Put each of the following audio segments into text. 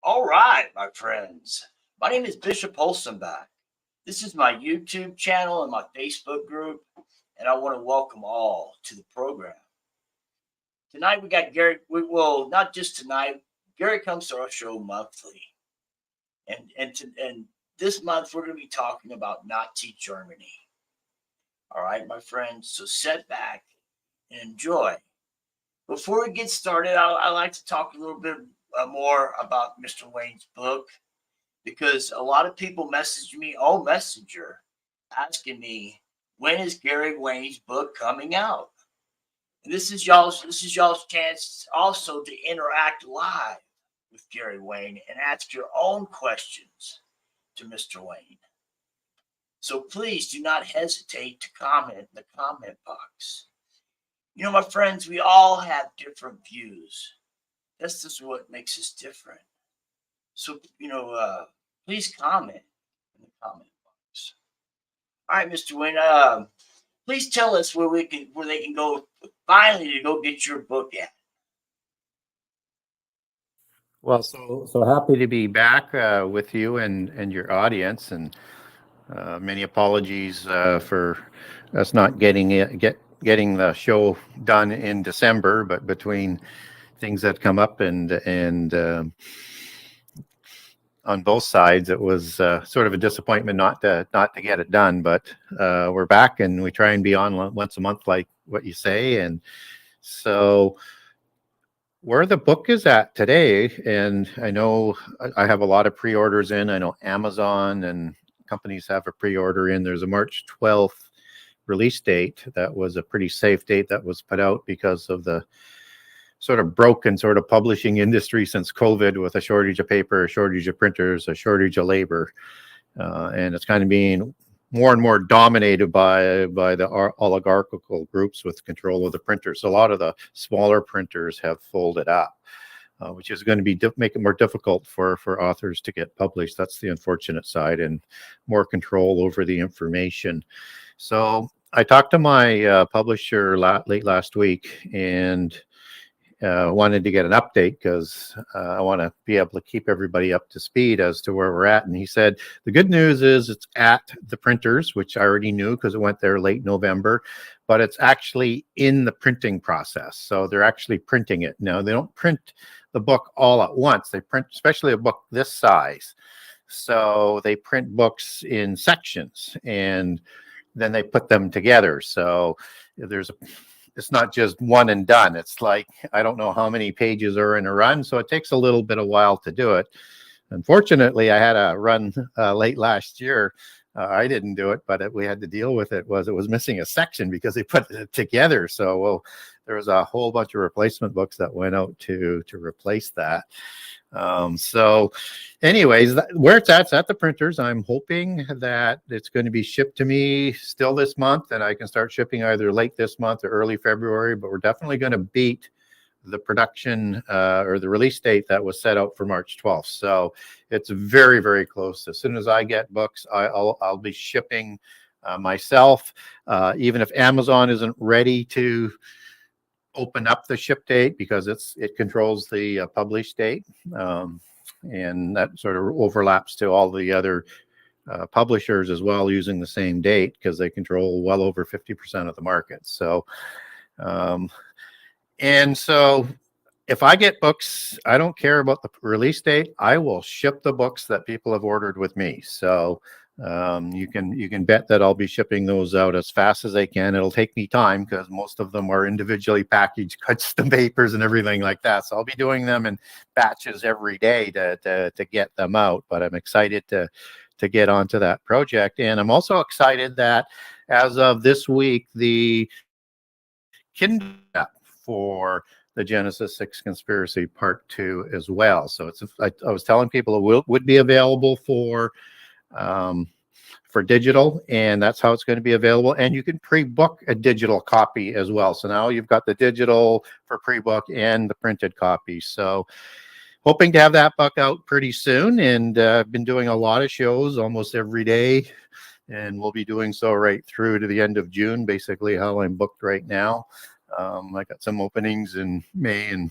All right, my friends. My name is Bishop Holstenbach. This is my YouTube channel and my Facebook group, and I want to welcome all to the program. Tonight we got Gary. Well, not just tonight. Gary comes to our show monthly, and this month we're going to be talking about Nazi Germany. All right, my friends. So sit back and enjoy. Before we get started, I like to talk a little bit more about Mr. Wayne's book because a lot of people message me on Messenger asking me when is Gary Wayne's book coming out. And this is y'all's chance also to interact live with Gary Wayne and ask your own questions to Mr. Wayne. So please do not hesitate to comment in the comment box. You know, my friends, we all have different views. That's just what makes us different. So, please comment in the comment box. All right, Mr. Wayne, please tell us where they can go finally to go get your book at. Well, so happy to be back with you and your audience, and many apologies for us not getting the show done in December, but between things that come up and on both sides, it was sort of a disappointment not to get it done. But we're back, and we try and be on once a month, like what you say. And so where the book is at today, and I know I have a lot of pre-orders in. I know Amazon and companies have a pre-order in. There's a March 12th release date. That was a pretty safe date that was put out because of the sort of broken sort of publishing industry since COVID, with a shortage of paper, a shortage of printers, a shortage of labor. And it's kind of being more and more dominated by the oligarchical groups with control of the printers. So a lot of the smaller printers have folded up, which is going to be make it more difficult for authors to get published. That's the unfortunate side, and more control over the information. So I talked to my publisher late last week, and wanted to get an update because I want to be able to keep everybody up to speed as to where we're at. And he said, the good news is it's at the printers, which I already knew because it went there late November, but it's actually in the printing process. So they're actually printing it. Now, they don't print the book all at once. They print, especially a book this size. So they print books in sections, and then they put them together. So it's not just one and done. It's like, I don't know how many pages are in a run, so it takes a little bit of while to do it. Unfortunately, I had a run late last year. I didn't do it, but we had to deal with it. It was missing a section because they put it together. So there was a whole bunch of replacement books that went out to replace that. So anyways, where it's at the printers. I'm hoping that it's going to be shipped to me still this month, and I can start shipping either late this month or early February, but we're definitely going to beat the production or the release date that was set out for March 12th. So it's very, very close. As soon as I get books, I'll be shipping myself, even if Amazon isn't ready to open up the ship date, because it controls the publish date, and that sort of overlaps to all the other publishers as well, using the same date, because they control well over 50% of the market. So and so if I get books, I don't care about the release date. I will ship the books that people have ordered with me. So you can bet that I'll be shipping those out as fast as I can. It'll take me time because most of them are individually packaged, custom papers and everything like that. So I'll be doing them in batches every day to get them out. But I'm excited to get onto that project. And I'm also excited that as of this week, the Kindle app for the Genesis 6 Conspiracy Part 2 as well. So I was telling people it would be available for digital, and that's how it's going to be available. And you can pre-book a digital copy as well. So now you've got the digital for pre-book and the printed copy. So hoping to have that book out pretty soon. And I've been doing a lot of shows almost every day, and we'll be doing so right through to the end of June, basically how I'm booked right now. I got some openings in May and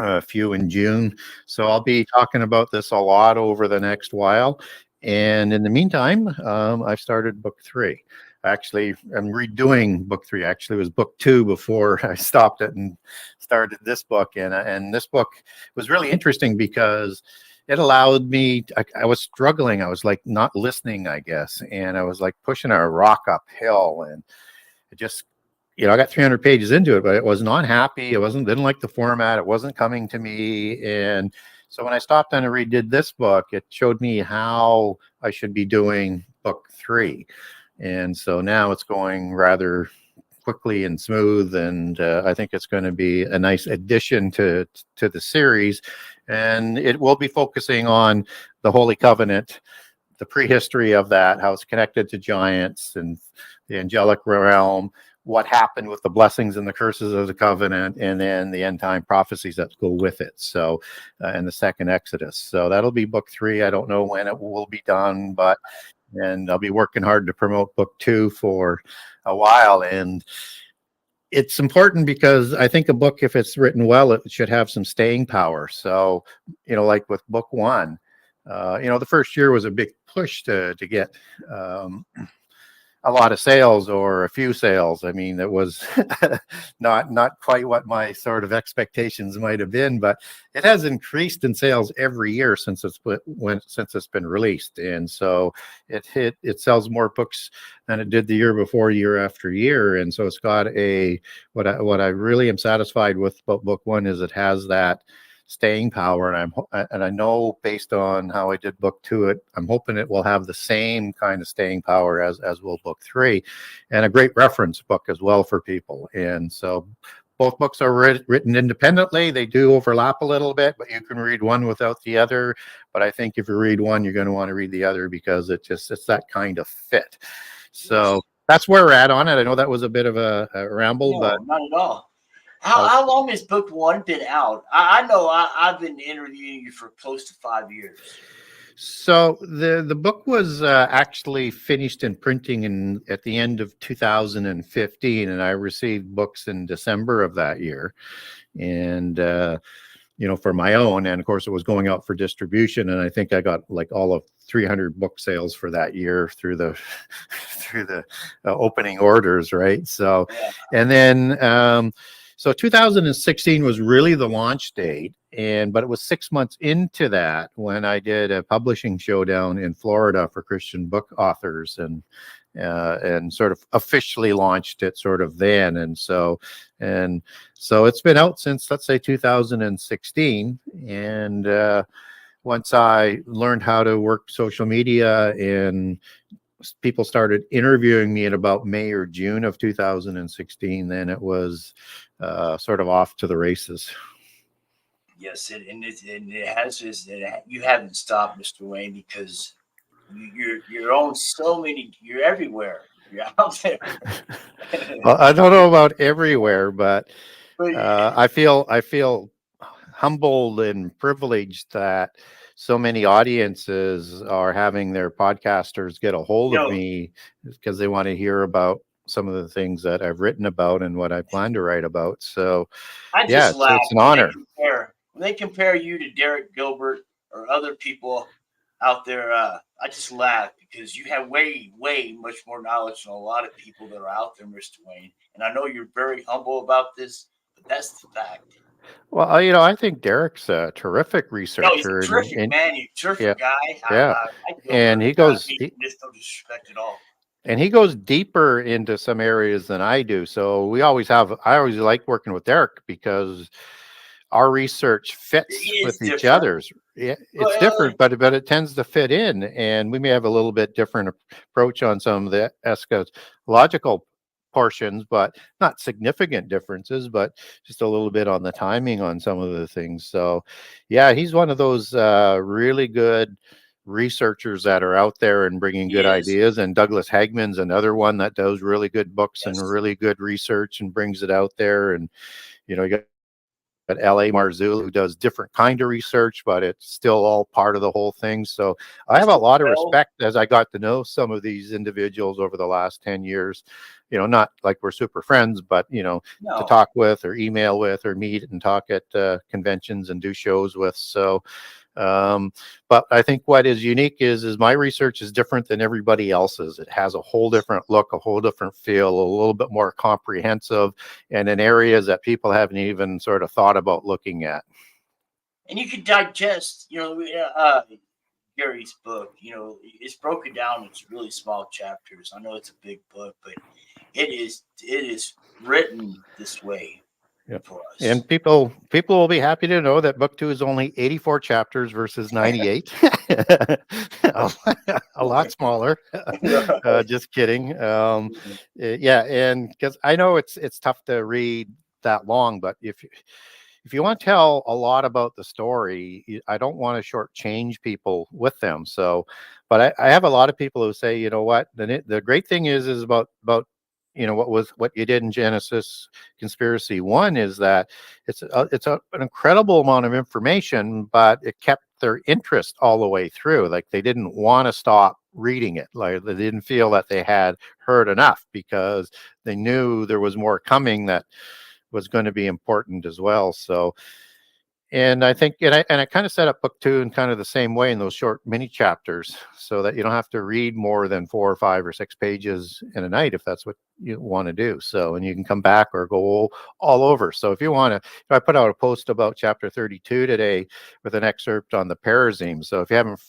a few in June. So I'll be talking about this a lot over the next while. And in the meantime, I've started book 3. Actually, I'm redoing book 3. Actually, it was book 2 before I stopped it and started this book. And this book was really interesting because it allowed me. I was struggling. I was like not listening, I guess, and I was like pushing a rock uphill, and it just, I got 300 pages into it, but it was not happy. Didn't like the format. It wasn't coming to me. And so when I stopped and I redid this book, it showed me how I should be doing book 3. And so now it's going rather quickly and smooth. And I think it's going to be a nice addition to the series. And it will be focusing on the Holy Covenant, the prehistory of that, how it's connected to giants and the angelic realm, what happened with the blessings and the curses of the covenant, and then the end time prophecies that go with it. So, and the second Exodus. So that'll be book 3. I don't know when it will be done, and I'll be working hard to promote book 2 for a while. And it's important because I think a book, if it's written well, it should have some staying power. So, like with book 1, the first year was a big push to get a lot of sales or a few sales. I mean, it was not quite what my sort of expectations might have been, but it has increased in sales every year since it's been released. And so it sells more books than it did the year before, year after year. And so it's got what I really am satisfied with about book 1 is it has that staying power, and I know based on how I did book 2, I'm hoping it will have the same kind of staying power as will book 3, and a great reference book as well for people. And so both books are written independently. They do overlap a little bit, but you can read one without the other. But I think if you read one, you're going to want to read the other because it's that kind of fit. So that's where we're at on it. I know that was a bit of a ramble, but not at all. How long has book 1 been out? I know I've been interviewing you for close to 5 years. So the book was actually finished in printing at the end of 2015, and I received books in December of that year, and for my own, and of course it was going out for distribution, and I think I got like all of 300 book sales for that year through the opening orders, right? So, and then. So 2016 was really the launch date, but it was 6 months into that when I did a publishing showdown in Florida for Christian book authors, and sort of officially launched it sort of then. And so it's been out since, let's say, 2016. And once I learned how to work social media and people started interviewing me in about May or June of 2016, then it was sort of off to the races. Yes, you haven't stopped, Mr. Wayne, because you're on so many. You're everywhere. You're out there. Well, I don't know about everywhere, but I feel humbled and privileged that so many audiences are having their podcasters get a hold of me because they want to hear about some of the things that I've written about and what I plan to write about. So it's an honor. When they compare you to Derek Gilbert or other people out there, I just laugh because you have way, way much more knowledge than a lot of people that are out there, Mr. Wayne. And I know you're very humble about this, but that's the fact. Well, I think Derek's a terrific researcher. No, he's a terrific man. He's a terrific guy. And he goes. There's no disrespect at all. And he goes deeper into some areas than I do. So I always like working with Derek because our research fits with each other's. Yeah, it's different, but it tends to fit in. And we may have a little bit different approach on some of the eschatological portions, but not significant differences, but just a little bit on the timing on some of the things. So yeah, he's one of those really good researchers that are out there and bringing good ideas. And Douglas Hagman's another one that does really good books and really good research and brings it out there. And you got L.A. Marzulli, who does different kind of research, but it's still all part of the whole thing. So I have a lot of respect as I got to know some of these individuals over the last 10 years. Not like we're super friends, but, to talk with or email with or meet and talk at conventions and do shows with. So, but I think what is unique is my research is different than everybody else's. It has a whole different look, a whole different feel, a little bit more comprehensive, and in areas that people haven't even sort of thought about looking at. And you can digest, Gary's book. It's broken down into really small chapters. I know it's a big book, but it is written this way. Yep. And people will be happy to know that book 2 is only 84 chapters versus 98. a lot smaller. Just kidding. Yeah, and because I know it's tough to read that long, but if you want to tell a lot about the story, I don't want to shortchange people with them. So, but I have a lot of people who say, you know what, the great thing is about what you did in Genesis Conspiracy 1 is that it's an incredible amount of information, but it kept their interest all the way through. Like they didn't want to stop reading it. Like they didn't feel that they had heard enough because they knew there was more coming that was going to be important as well. So, and I think, and I kind of set up book 2 in kind of the same way in those short mini chapters, so that you don't have to read more than 4 or 5 or 6 pages in a night if that's what you want to do. So, and you can come back or go all over. So if you want to, I put out a post about chapter 32 today with an excerpt on the Perazim. So if you haven't,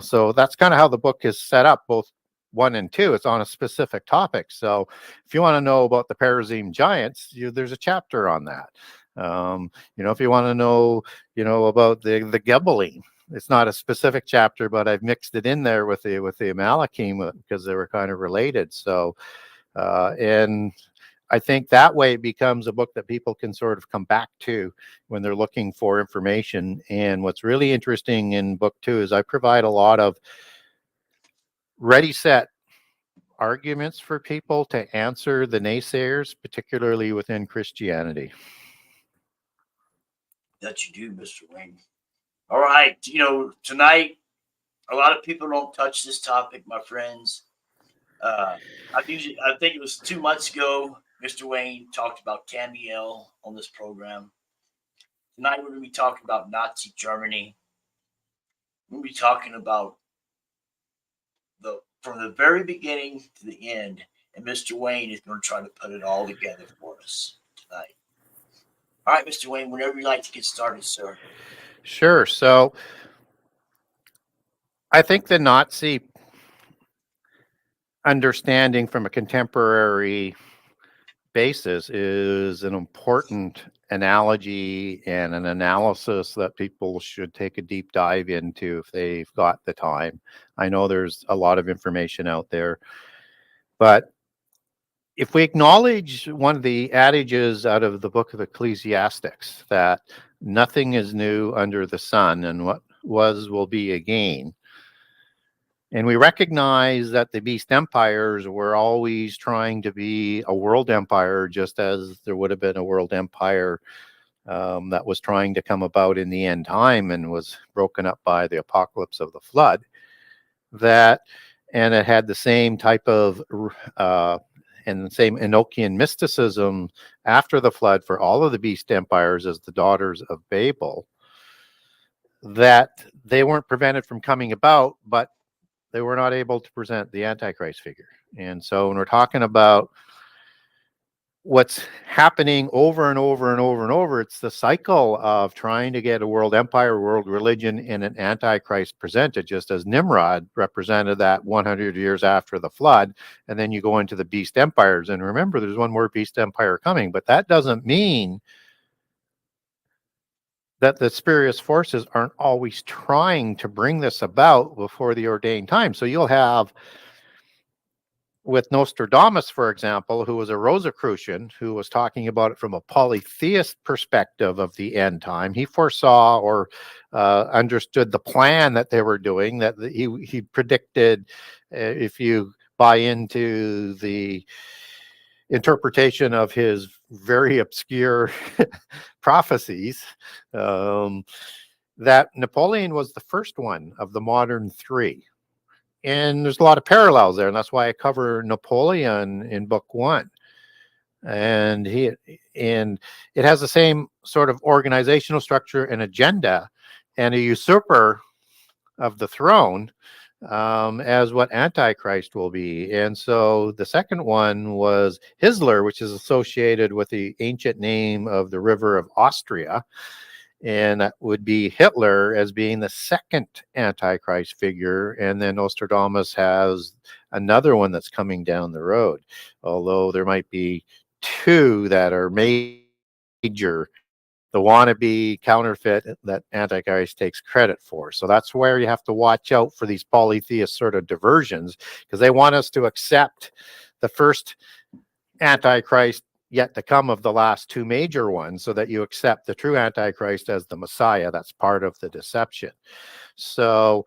so that's kind of how the book is set up, both 1 and 2. It's on a specific topic. So if you want to know about the Perazim giants, there's a chapter on that. If you want to know, about the Gebalim, it's not a specific chapter, but I've mixed it in there with the Amalekim because they were kind of related. So, and I think that way it becomes a book that people can sort of come back to when they're looking for information. And what's really interesting in book 2 is I provide a lot of ready, set arguments for people to answer the naysayers, particularly within Christianity. That you do, Mr. Wayne. All right. Tonight, a lot of people don't touch this topic, my friends. I think it was 2 months ago, Mr. Wayne talked about Camiel on this program. Tonight, we're going to be talking about Nazi Germany. We're going to be talking about from the very beginning to the end, and Mr. Wayne is going to try to put it all together for us tonight. All right, Mr. Wayne, whenever you'd like to get started, sir. Sure. So I think the Nazi understanding from a contemporary basis is an important analogy and an analysis that people should take a deep dive into if they've got the time. I know there's a lot of information out there, but if we acknowledge one of the adages out of the book of Ecclesiastics, that nothing is new under the sun and what was will be again, and we recognize that the beast empires were always trying to be a world empire, just as there would have been a world empire that was trying to come about in the end time and was broken up by the apocalypse of the flood, and it had the same type of and the same Enochian mysticism after the flood for all of the beast empires as the daughters of Babel, that they weren't prevented from coming about, but they were not able to present the Antichrist figure. And so when we're talking about what's happening over and over and over and over, it's the cycle of trying to get a world empire, world religion, and an Antichrist presented, just as Nimrod represented that 100 years after the flood. And then you go into the beast empires. And remember, there's one more beast empire coming, but that doesn't mean that the spurious forces aren't always trying to bring this about before the ordained time. So you'll have, with Nostradamus, for example, who was a Rosicrucian, who was talking about it from a polytheist perspective of the end time. He foresaw or understood the plan that they were doing, that he predicted, if you buy into the interpretation of his very obscure prophecies, that Napoleon was the first one of the modern three. And there's a lot of parallels there, and that's why I cover Napoleon in book one. And it has the same sort of organizational structure and agenda, and a usurper of the throne, as what Antichrist will be. And so the second one was Hisler, which is associated with the ancient name of the river of Austria. And that would be Hitler as being the second Antichrist figure. And then Nostradamus has another one that's coming down the road, although there might be two that are major. The wannabe counterfeit that Antichrist takes credit for. So that's where you have to watch out for these polytheist sort of diversions, because they want us to accept the first Antichrist yet to come of the last two major ones, so that you accept the true Antichrist as the Messiah. That's part of the deception. So,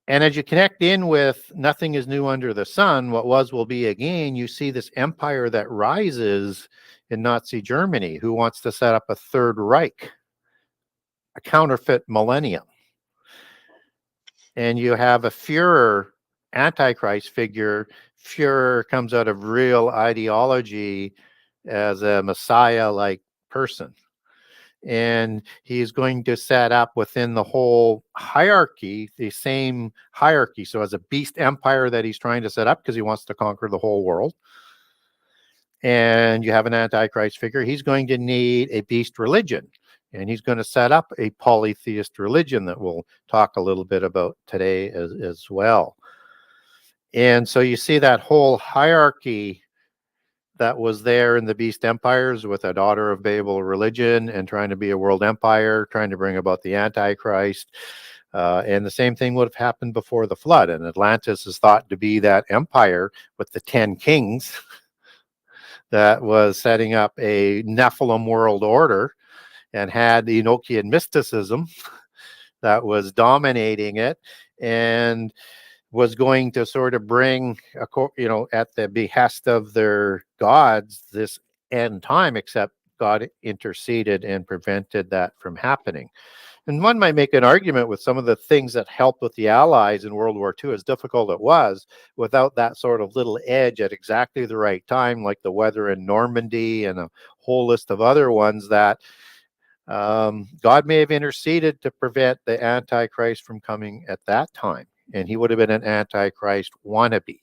and as you connect in with nothing is new under the sun, what was will be again, you see this empire that rises in Nazi Germany, who wants to set up a Third Reich, a counterfeit millennium. And you have a Führer, Antichrist figure. Führer comes out of real ideology as a Messiah-like person. And he's going to set up within the whole hierarchy, the same hierarchy. So as a beast empire that he's trying to set up, because he wants to conquer the whole world, and you have an Antichrist figure, he's going to need a beast religion. And he's going to set up a polytheist religion that we'll talk a little bit about today as well. And so you see that whole hierarchy that was there in the beast empires, with a daughter of Babel religion and trying to be a world empire, trying to bring about the Antichrist. And the same thing would have happened before the flood. And Atlantis is thought to be that empire with the 10 kings that was setting up a Nephilim world order, and had the Enochian mysticism that was dominating it, and was going to sort of bring, at the behest of their gods, this end time, except God interceded and prevented that from happening. And one might make an argument with some of the things that helped with the Allies in World War II, as difficult it was, without that sort of little edge at exactly the right time, like the weather in Normandy and a whole list of other ones that God may have interceded to prevent the Antichrist from coming at that time. And he would have been an Antichrist wannabe.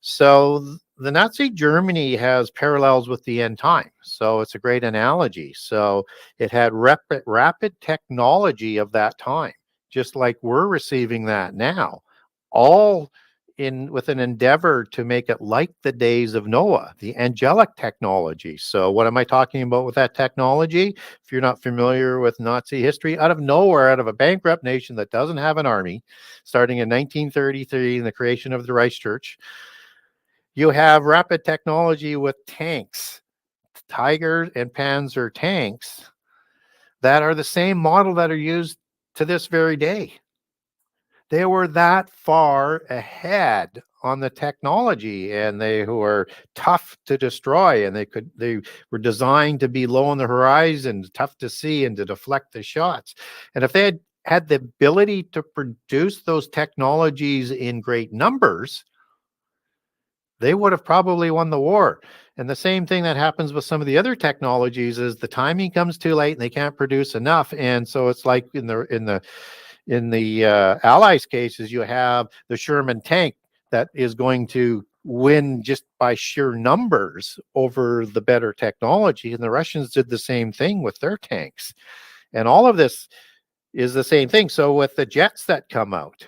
So the Nazi Germany has parallels with the end time. So it's a great analogy. So it had rapid technology of that time, just like we're receiving that now, all with an endeavor to make it like the days of Noah, the angelic technology. So what am I talking about with that technology? If you're not familiar with Nazi history, out of nowhere, out of a bankrupt nation that doesn't have an army, starting in 1933 in the creation of the Reichschurch, you have rapid technology with tanks, Tiger and Panzer tanks, that are the same model that are used to this very day. They were that far ahead on the technology, and they were tough to destroy, and they were designed to be low on the horizon, tough to see, and to deflect the shots. And if they had the ability to produce those technologies in great numbers, they would have probably won the war. And the same thing that happens with some of the other technologies is the timing comes too late and they can't produce enough. And so it's like in the Allies cases, you have the Sherman tank that is going to win just by sheer numbers over the better technology. And the Russians did the same thing with their tanks. And all of this is the same thing. So with the jets that come out,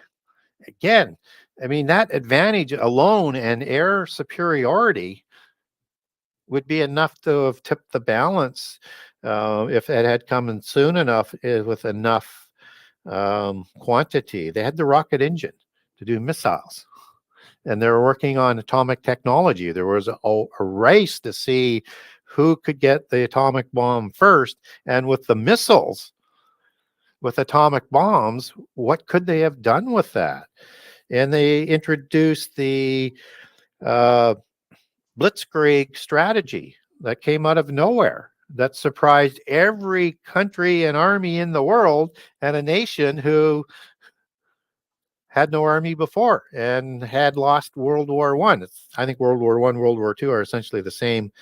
again, I mean, that advantage alone and air superiority would be enough to have tipped the balance if it had come in soon enough with enough quantity. They had the rocket engine to do missiles, and they were working on atomic technology. There was a race to see who could get the atomic bomb first, and with the missiles, with atomic bombs, what could they have done with that? And they introduced the blitzkrieg strategy that came out of nowhere that surprised every country and army in the world, and a nation who had no army before and had lost World War One. I think World War One, World War Two are essentially the same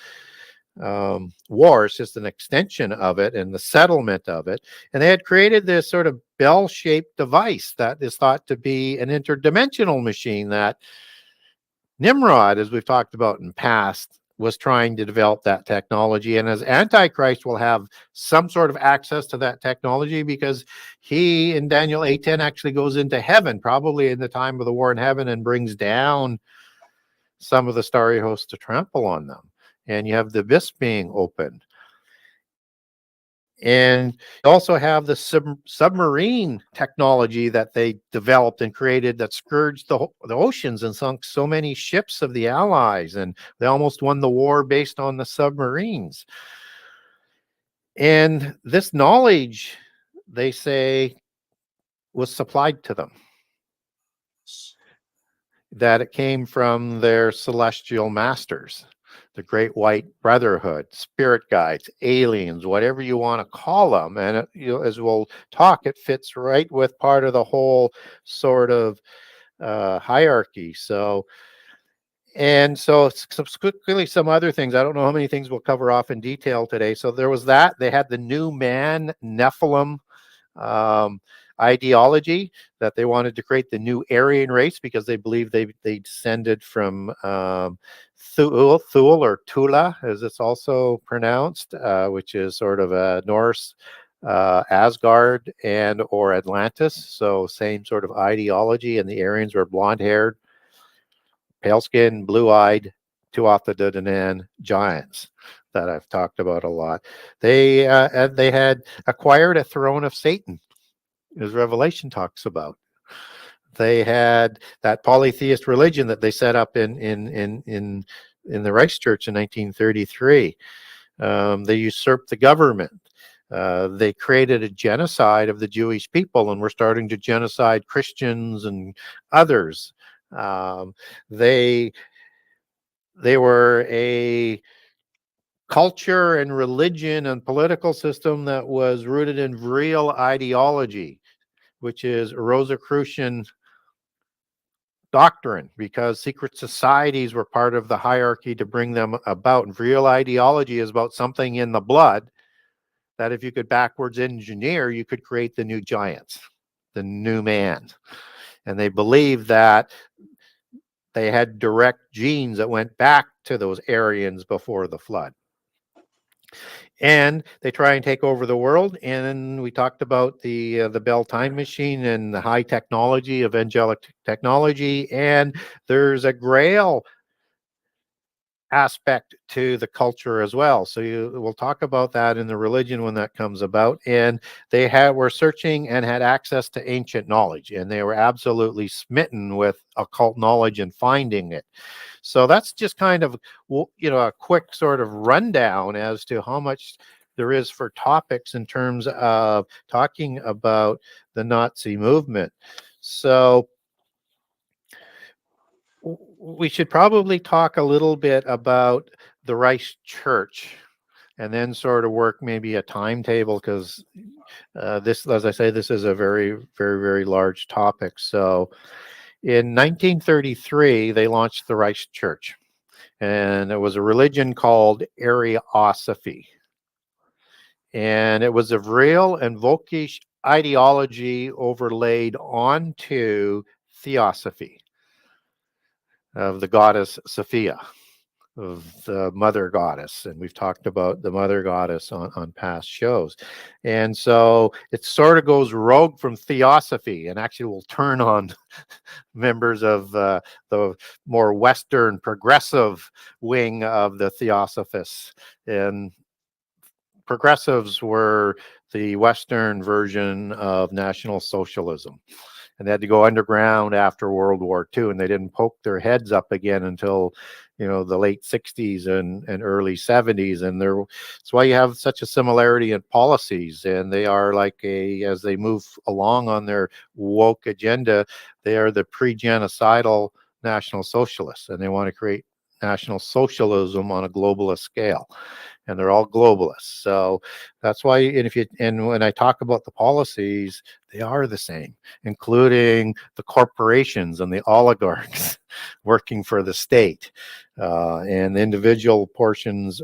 war. It's just an extension of it and the settlement of it. And they had created this sort of bell-shaped device that is thought to be an interdimensional machine that Nimrod, as we've talked about in past, was trying to develop that technology. And as Antichrist will have some sort of access to that technology, because he in Daniel 8:10 actually goes into heaven, probably in the time of the war in heaven, and brings down some of the starry hosts to trample on them. And you have the abyss being opened. And you also have the submarine technology that they developed and created that scourged the oceans and sunk so many ships of the Allies. And they almost won the war based on the submarines. And this knowledge, they say, was supplied to them, that it came from their celestial masters, the Great White Brotherhood, spirit guides, aliens, whatever you want to call them. And as we'll talk, it fits right with part of the whole sort of hierarchy. So quickly, some other things. I don't know how many things we'll cover off in detail today. So there was that. They had the new man, Nephilim, ideology, that they wanted to create the new Aryan race because they believed they descended from Thule or Tula, as it's also pronounced, which is sort of a Norse Asgard and or Atlantis. So same sort of ideology, and the Aryans were blonde-haired, pale-skinned, blue-eyed, Tuatha giants that I've talked about a lot. They had acquired a throne of Satan, as Revelation talks about. They had that polytheist religion that they set up in the Reichschurch in 1933. They usurped the government. They created a genocide of the Jewish people, and were starting to genocide Christians and others. They were a culture and religion and political system that was rooted in real ideology, which is Rosicrucian doctrine, because secret societies were part of the hierarchy to bring them about. And real ideology is about something in the blood that if you could backwards engineer, you could create the new giants, the new man. And they believed that they had direct genes that went back to those Aryans before the flood. And they try and take over the world. And we talked about the Bell time machine and the high technology of angelic technology. And there's a Grail aspect to the culture as well. So we'll talk about that in the religion when that comes about. And they were searching and had access to ancient knowledge, and they were absolutely smitten with occult knowledge and finding it. So that's just kind of, a quick sort of rundown as to how much there is for topics in terms of talking about the Nazi movement. So we should probably talk a little bit about the Reichschurch, and then sort of work maybe a timetable, because this, as I say, this is a very, very, very large topic. So in 1933, they launched the Reichschurch, and it was a religion called Ariosophy. And it was a real and Volkish ideology overlaid onto theosophy of the goddess Sophia, of the mother goddess. And we've talked about the mother goddess on past shows. And so it sort of goes rogue from theosophy, and actually will turn on members of the more Western progressive wing of the theosophists. And progressives were the Western version of National Socialism. And they had to go underground after World War II, and they didn't poke their heads up again until, the late 60s and early 70s. And that's why you have such a similarity in policies. And they are as they move along on their woke agenda, they are the pre-genocidal National Socialists, and they want to create National Socialism on a globalist scale, and they're all globalists. So that's why, and when I talk about the policies, they are the same, including the corporations and the oligarchs working for the state, and the individual portions.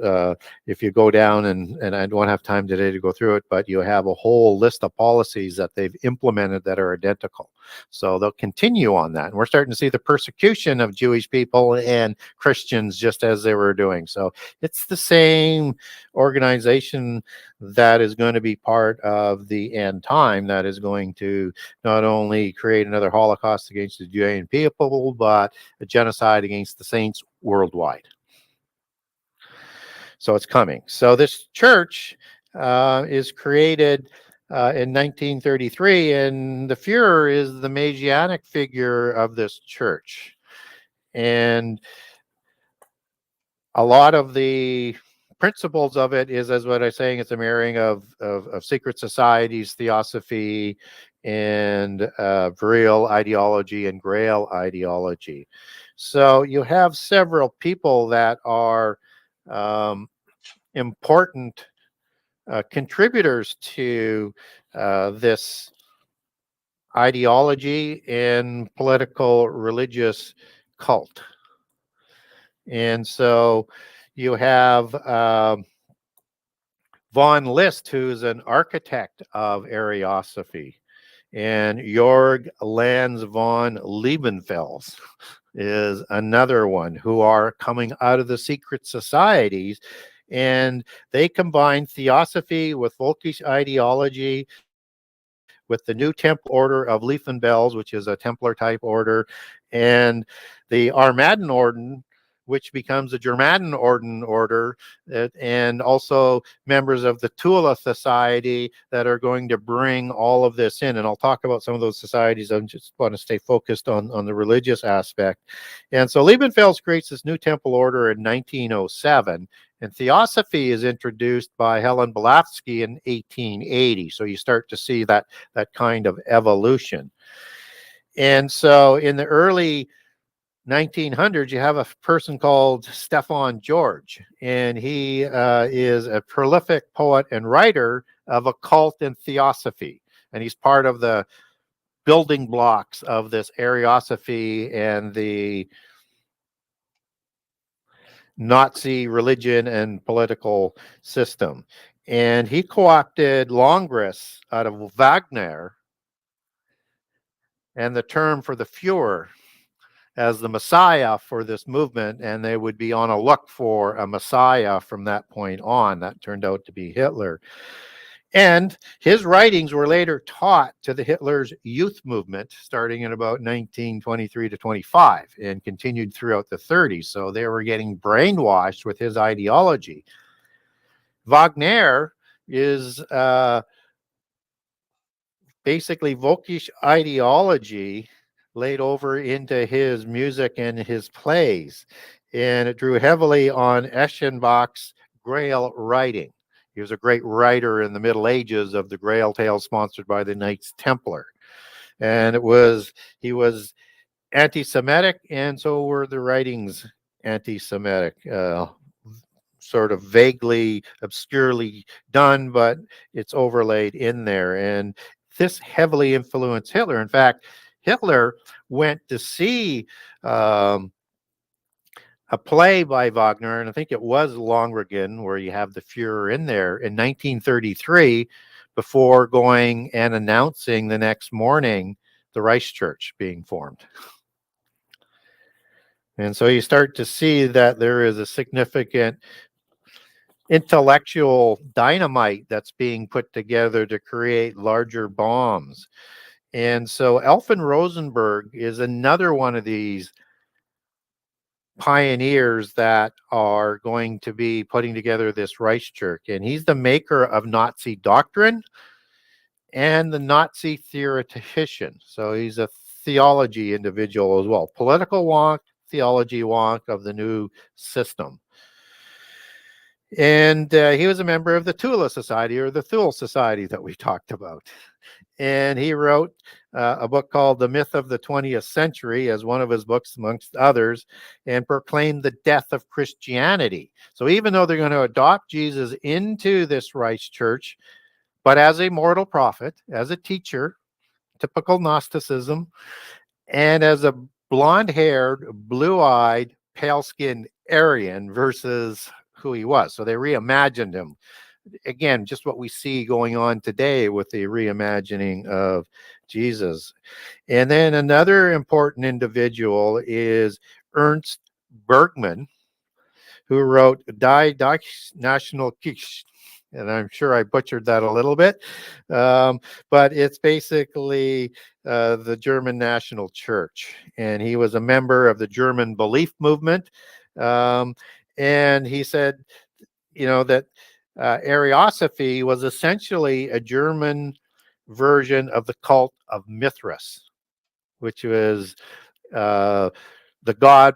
If you go down, and I don't have time today to go through it, but you have a whole list of policies that they've implemented that are identical. So they'll continue on that. And we're starting to see the persecution of Jewish people and Christians just as they were doing. So it's the same organization that is going to be part of the end time, that is going to not only create another Holocaust against the Judean people, but a genocide against the saints worldwide. So it's coming. So this church is created in 1933, and the Fuhrer is the Messianic figure of this church. And a lot of the principles of it is, as what I'm saying, it's a marrying of secret societies, theosophy, and Vril ideology and Grail ideology. So you have several people that are important contributors to this ideology and political religious cult. And so you have von List, who's an architect of Ariosophy, and Jorg Lanz von Liebenfels is another one, who are coming out of the secret societies, and they combine theosophy with Volkisch ideology, with the New Temple Order of Liefenbels, which is a Templar type order, and the Armadenorden, which becomes a Germanen order, and also members of the Tula Society that are going to bring all of this in. And I'll talk about some of those societies. I just want to stay focused on the religious aspect. And so Liebenfels creates this New Temple Order in 1907, and Theosophy is introduced by Helen Blavatsky in 1880. So you start to see that kind of evolution. And so in the early 1900s, you have a person called Stefan George, and he is a prolific poet and writer of occult and theosophy, and he's part of the building blocks of this Ariosophy and the Nazi religion and political system. And he co-opted Longris out of Wagner and the term for the Fuhrer as the Messiah for this movement, and they would be on a look for a Messiah from that point on. That turned out to be Hitler. And his writings were later taught to the Hitler's youth movement starting in about 1923 to 25 and continued throughout the 30s. So they were getting brainwashed with his ideology. Wagner is basically Volkisch ideology laid over into his music and his plays, and it drew heavily on Eschenbach's Grail writing. He was a great writer in the Middle Ages of the Grail tales sponsored by the Knights Templar, and he was anti-Semitic, and so were the writings anti-Semitic, sort of vaguely, obscurely done, but it's overlaid in there, and this heavily influenced Hitler. In fact, Hitler went to see a play by Wagner, and I think it was Lohengrin, where you have the Fuhrer in there, in 1933, before going and announcing the next morning the Reichschurch being formed. And so you start to see that there is a significant intellectual dynamite that's being put together to create larger bombs. And so Elfin Rosenberg is another one of these pioneers that are going to be putting together this Reichschurch. And he's the maker of Nazi doctrine and the Nazi theoretician. So he's a theology individual as well. Political wonk, theology wonk of the new system. And he was a member of the Tula Society, or the Thule Society that we talked about. And he wrote a book called The Myth of the 20th Century as one of his books, amongst others, and proclaimed the death of Christianity. So even though they're going to adopt Jesus into this Reichschurch, but as a mortal prophet, as a teacher, typical Gnosticism, and as a blonde-haired, blue-eyed, pale-skinned Aryan versus who he was. So they reimagined him. Again, just what we see going on today with the reimagining of Jesus. And then another important individual is Ernst Bergman, who wrote Die National Kisch. And I'm sure I butchered that a little bit, but it's basically the German National Church. And he was a member of the German Belief Movement. And he said, that Ariosophy was essentially a German version of the cult of Mithras, which was the god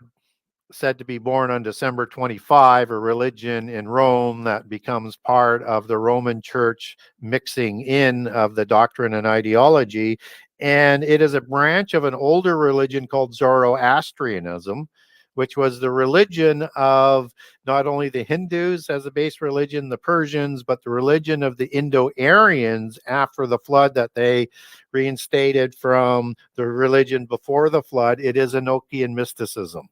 said to be born on December 25, a religion in Rome that becomes part of the Roman Church mixing in of the doctrine and ideology. And it is a branch of an older religion called Zoroastrianism, which was the religion of not only the Hindus as a base religion, the Persians, but the religion of the Indo-Aryans after the flood that they reinstated from the religion before the flood. It is Enochian mysticism.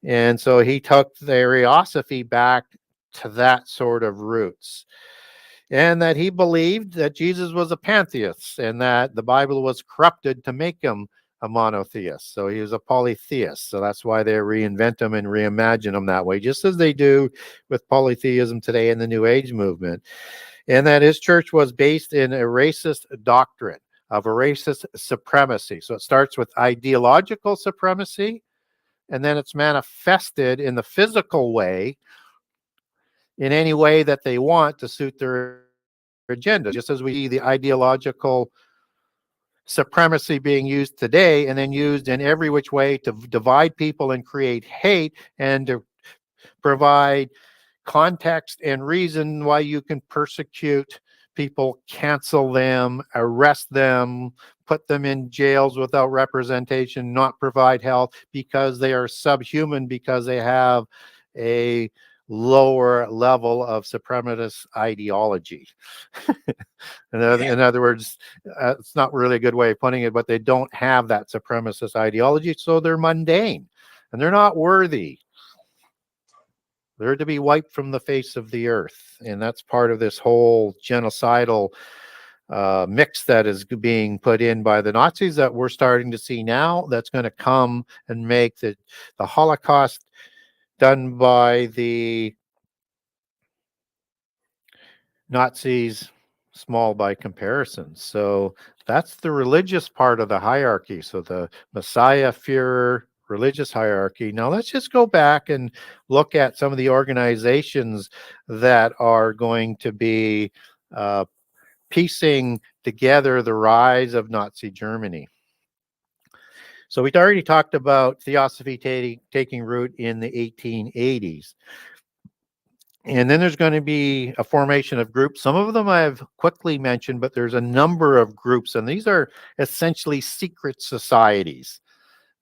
And so he took the Ariosophy back to that sort of roots. And that he believed that Jesus was a pantheist and that the Bible was corrupted to make him a monotheist. So he was a polytheist. So that's why they reinvent him and reimagine him that way, just as they do with polytheism today in the New Age movement. And that his church was based in a racist doctrine of a racist supremacy. So it starts with ideological supremacy, and then it's manifested in the physical way in any way that they want to suit their agenda, just as we see the ideological supremacy being used today and then used in every which way to divide people and create hate and to provide context and reason why you can persecute people, cancel them, arrest them, put them in jails without representation, not provide health because they are subhuman, because they have a lower level of supremacist ideology. In other words, it's not really a good way of putting it, but they don't have that supremacist ideology, so they're mundane and they're not worthy. They're to be wiped from the face of the earth. And that's part of this whole genocidal mix that is being put in by the Nazis that we're starting to see now. That's going to come and make the Holocaust done by the Nazis small by comparison. So that's the religious part of the hierarchy. So the Messiah, Führer, religious hierarchy. Now let's just go back and look at some of the organizations that are going to be piecing together the rise of Nazi Germany. So we'd already talked about Theosophy taking root in the 1880s. And then there's going to be a formation of groups. Some of them I've quickly mentioned, but there's a number of groups, and these are essentially secret societies.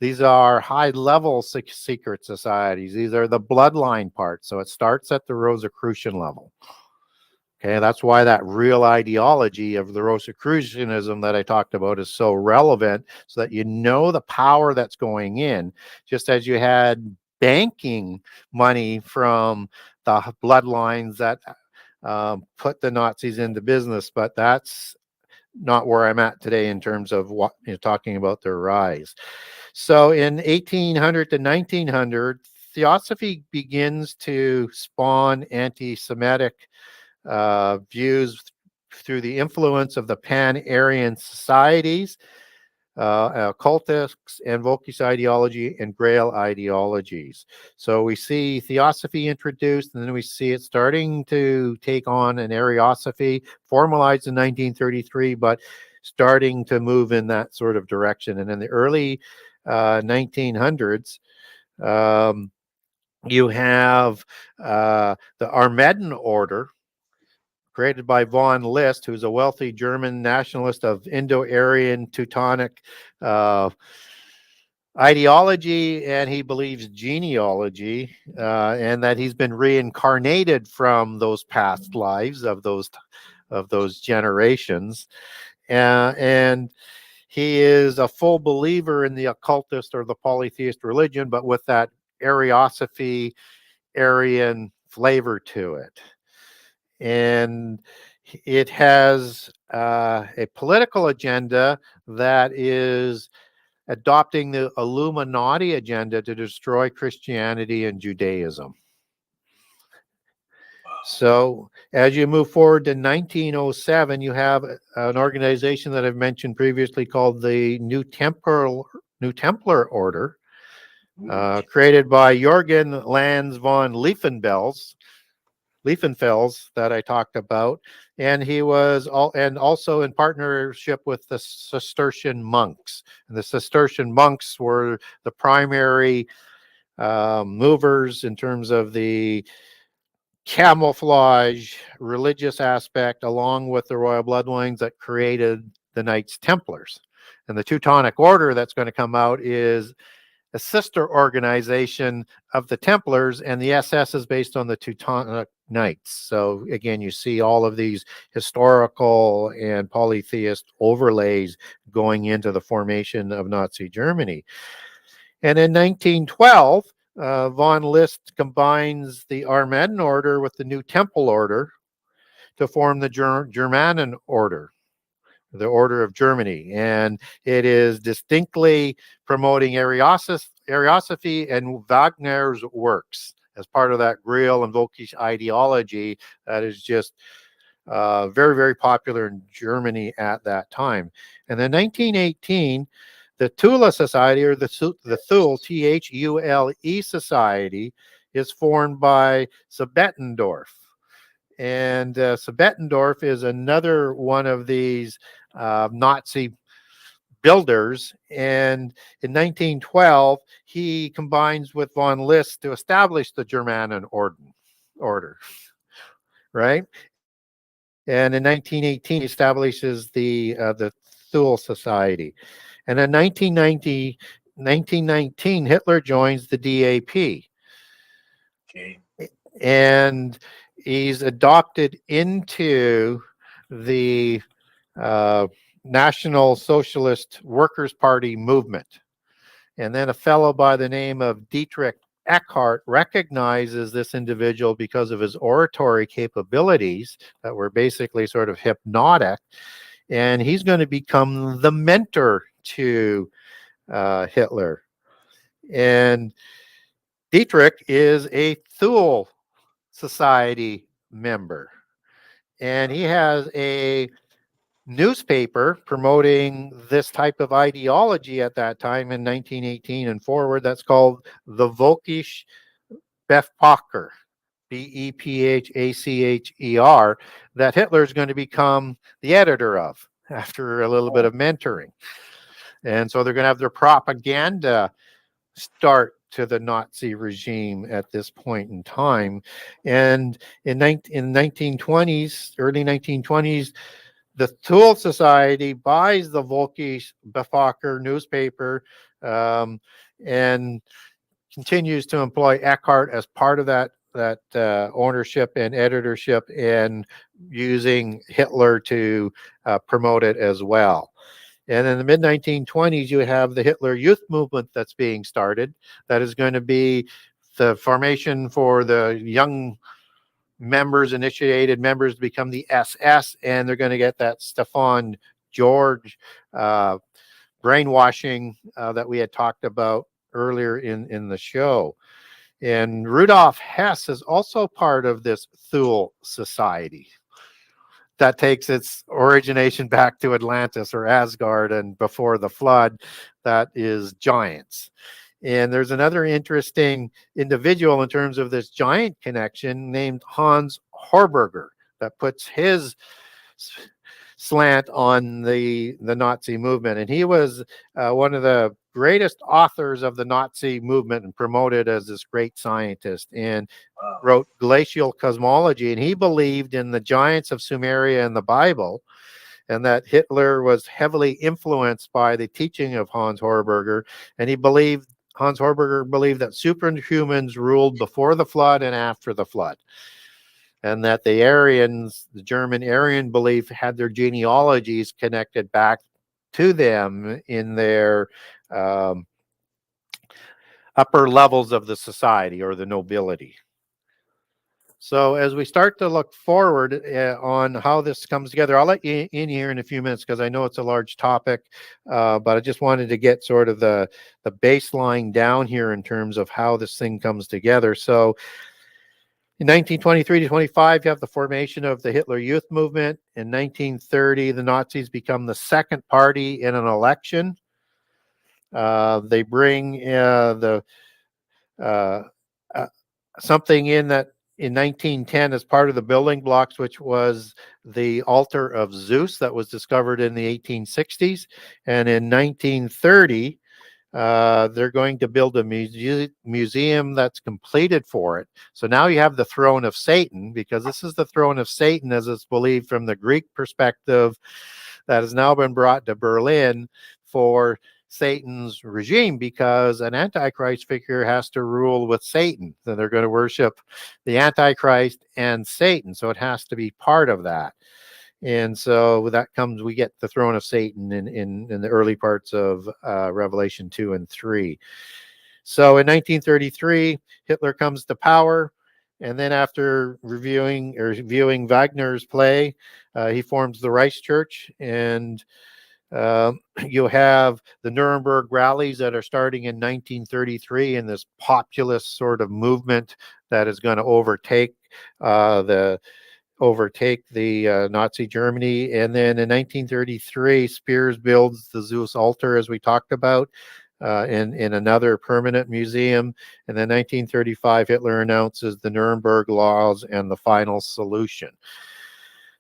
These are high-level secret societies. These are the bloodline part. So it starts at the Rosicrucian level. Okay, that's why that real ideology of the Rosicrucianism that I talked about is so relevant, so that you know the power that's going in, just as you had banking money from the bloodlines that put the Nazis into business. But that's not where I'm at today in terms of what talking about their rise. So in 1800 to 1900, Theosophy begins to spawn anti-Semitic views through the influence of the Pan-Aryan societies, cultists, and Volkisch ideology and Grail ideologies. So we see Theosophy introduced, and then we see it starting to take on an Ariosophy, formalized in 1933, but starting to move in that sort of direction. And in the early 1900s, You have the Armaden Order, created by von List, who's a wealthy German nationalist of Indo-Aryan Teutonic ideology, and he believes genealogy, and that he's been reincarnated from those past lives of those generations, and he is a full believer in the occultist or the polytheist religion, but with that Ariosophy, Aryan flavor to it. And it has a political agenda that is adopting the Illuminati agenda to destroy Christianity and Judaism. So as you move forward to 1907, you have an organization that I've mentioned previously called the New Templar Order, created by Jorgen Lanz von Liefenfels that I talked about, and he was also in partnership with the Cistercian monks. And the Cistercian monks were the primary movers in terms of the camouflage religious aspect, along with the royal bloodlines that created the Knights Templars. And the Teutonic Order that's going to come out is a sister organization of the Templars, and the SS is based on the Teutonic Knights. So again, you see all of these historical and polytheist overlays going into the formation of Nazi Germany. And in 1912, von List combines the Armaden Order with the New Temple Order to form the Germanen Order, the Order of Germany, and it is distinctly promoting Ariosophy and Wagner's works as part of that Grill and Völkisch ideology that is just very, very popular in Germany at that time. And in 1918, the Thule Society, or the Thule, Thule Society, is formed by Siebettendorf. And Siebettendorf is another one of these Nazi builders. And in 1912, he combines with von List to establish the Germanen Order, right? And in 1918, he establishes the Thule Society. And in 1919, Hitler joins the DAP. Okay. And he's adopted into the National Socialist Workers' Party movement. And then a fellow by the name of Dietrich Eckart recognizes this individual because of his oratory capabilities that were basically sort of hypnotic. And he's going to become the mentor to Hitler. And Dietrich is a Thule Society member, and he has a newspaper promoting this type of ideology at that time in 1918 and forward that's called the Völkisch Befpacher, Bephacher, that Hitler is going to become the editor of after a little bit of mentoring. And so they're going to have their propaganda start to the Nazi regime at this point in time. And in 1920s, early 1920s, the Thule Society buys the Völkisch Befpacher newspaper and continues to employ Eckart as part of that ownership and editorship, and using Hitler to promote it as well. And in the mid-1920s, you have the Hitler Youth Movement that's being started. That is going to be the formation for the young members, initiated members, to become the SS, and they're going to get that Stefan George brainwashing that we had talked about earlier in the show. And Rudolf Hess is also part of this Thule Society that takes its origination back to Atlantis or Asgard, and before the flood, that is giants. And there's another interesting individual in terms of this giant connection named Hans Horberger that puts his slant on the Nazi movement. And he was one of the greatest authors of the Nazi movement and promoted as this great scientist, and Wow. wrote Glacial Cosmology. And he believed in the giants of Sumeria in the Bible, and that Hitler was heavily influenced by the teaching of Hans Horberger. And Hans Horberger believed that superhumans ruled before the flood and after the flood, and that the Aryans, the German Aryan belief, had their genealogies connected back to them in their upper levels of the society or the nobility. So as we start to look forward on how this comes together, I'll let you in here in a few minutes because I know it's a large topic, but I just wanted to get sort of the baseline down here in terms of how this thing comes together. So in 1923 to 25, you have the formation of the Hitler Youth Movement. In 1930, the Nazis become the second party in an election. They bring something in that in 1910 as part of the building blocks, which was the altar of Zeus that was discovered in the 1860s. And in 1930, they're going to build a museum that's completed for it. So now you have the throne of Satan, because this is the throne of Satan as it's believed from the Greek perspective, that has now been brought to Berlin for Satan's regime, because an Antichrist figure has to rule with Satan. So they're going to worship the Antichrist and Satan. So it has to be part of that. And so with that comes, we get the throne of Satan in the early parts of Revelation 2 and 3. So in 1933, Hitler comes to power. And then after viewing Wagner's play, he forms the Reichschurch. And you have the Nuremberg rallies that are starting in 1933, and this populist sort of movement that is going to overtake Nazi Germany. And then in 1933, Spears builds the Zeus altar, as we talked about, in another permanent museum. And then 1935, Hitler announces the Nuremberg laws and the final solution.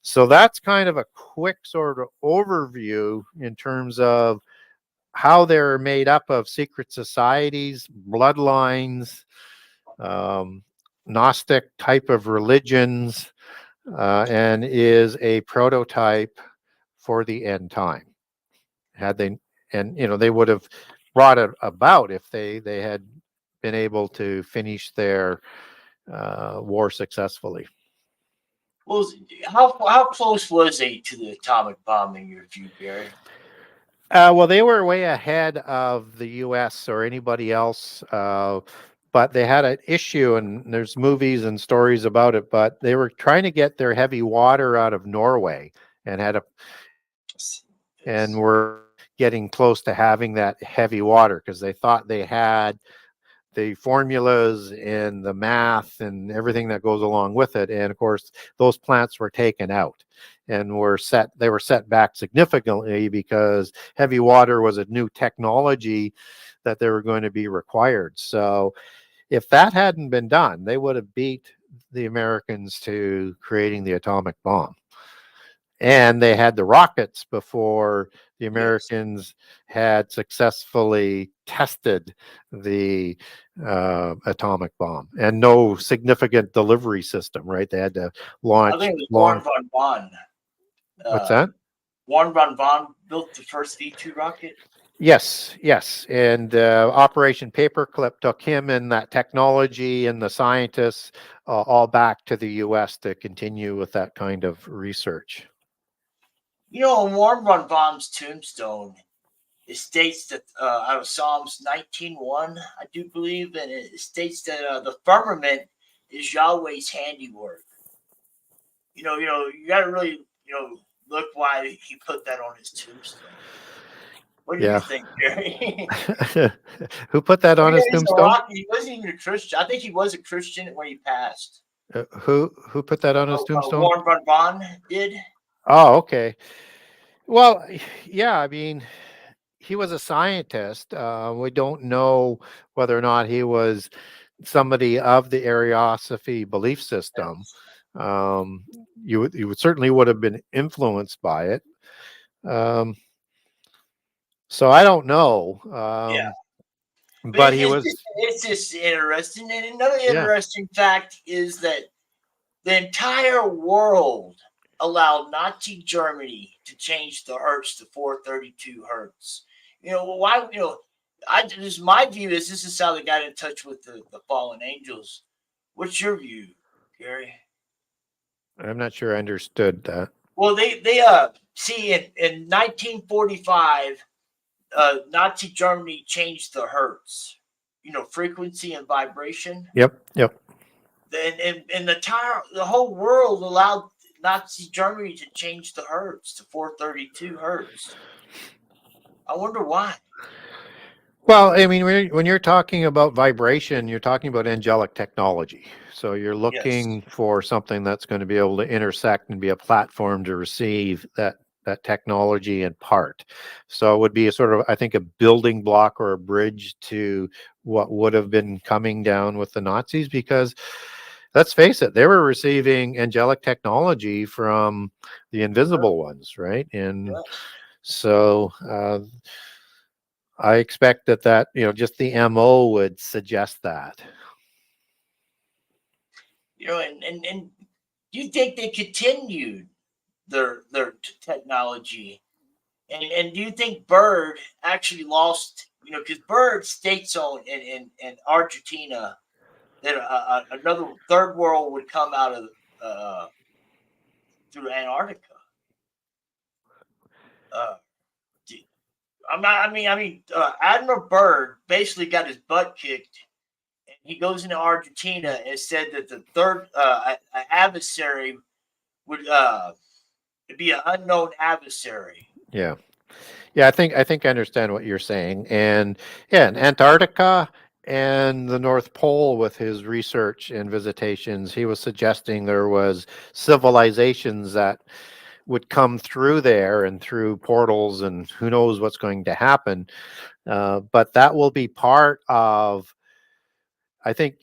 So that's kind of a quick sort of overview in terms of how they're made up of secret societies, bloodlines, Gnostic type of religions, and is a prototype for the end time. They would have brought it about if they had been able to finish their war successfully. Well, how close was they to the atomic bomb in your view, Barry? Well, they were way ahead of the U.S. or anybody else, but they had an issue, and there's movies and stories about it, but they were trying to get their heavy water out of Norway and were getting close to having that heavy water because they thought they had the formulas and the math and everything that goes along with it. And of course, those plants were taken out and they were set back significantly because heavy water was a new technology that they were going to be required. So if that hadn't been done, they would have beat the Americans to creating the atomic bomb. And they had the rockets before the Americans had successfully tested the atomic bomb, and no significant delivery system, right? They had to launch. I think it was Wernher von Braun. What's that? Wernher von Braun built the first V2 rocket. Yes. And Operation Paperclip took him and that technology and the scientists all back to the U.S. to continue with that kind of research. On Wernher von Braun's tombstone, it states that out of Psalms 19:1, I do believe, and it states that the firmament is Yahweh's handiwork. You got to really, look why he put that on his tombstone. What do you think, Jerry? Who put that on his tombstone? He wasn't even a Christian. I think he was a Christian when he passed. Who put that on his tombstone? Wernher von Braun did. Oh, okay. Well, yeah, I mean, he was a scientist. We don't know whether or not he was somebody of the Ariosophy belief system. You certainly would have been influenced by it. So I don't know. Yeah. But But he was, it's just interesting. And another yeah. interesting fact is that the entire world allowed Nazi Germany to change the hertz to 432 hertz. Why? This is my view is this is how they got in touch with the fallen angels. What's your view, Gary? I'm not sure I understood that. Well, they see in 1945, Nazi Germany changed the hertz, frequency and vibration. Yep. Yep. And the whole world allowed Nazi Germany to change the hertz to 432 hertz. I wonder why. Well, I mean, when you're talking about vibration, you're talking about angelic technology. So you're Yes. looking for something that's going to be able to intersect and be a platform to receive that technology in part. So it would be a sort of, I think, a building block or a bridge to what would have been coming down with the Nazis, because let's face it, they were receiving angelic technology from the invisible ones, right? And Yes. so I expect that just the MO would suggest that. And do you think they continued their technology? And do you think Bird actually lost? Because Bird states on in Argentina that another third world would come out of uh, through Antarctica. Uh, Admiral Byrd basically got his butt kicked, and he goes into Argentina and said that the third adversary would be an unknown adversary. Yeah. Yeah, I think I understand what you're saying. And yeah, in Antarctica and the North Pole, with his research and visitations, he was suggesting there was civilizations that would come through there and through portals, and who knows what's going to happen. But that will be part of, I think,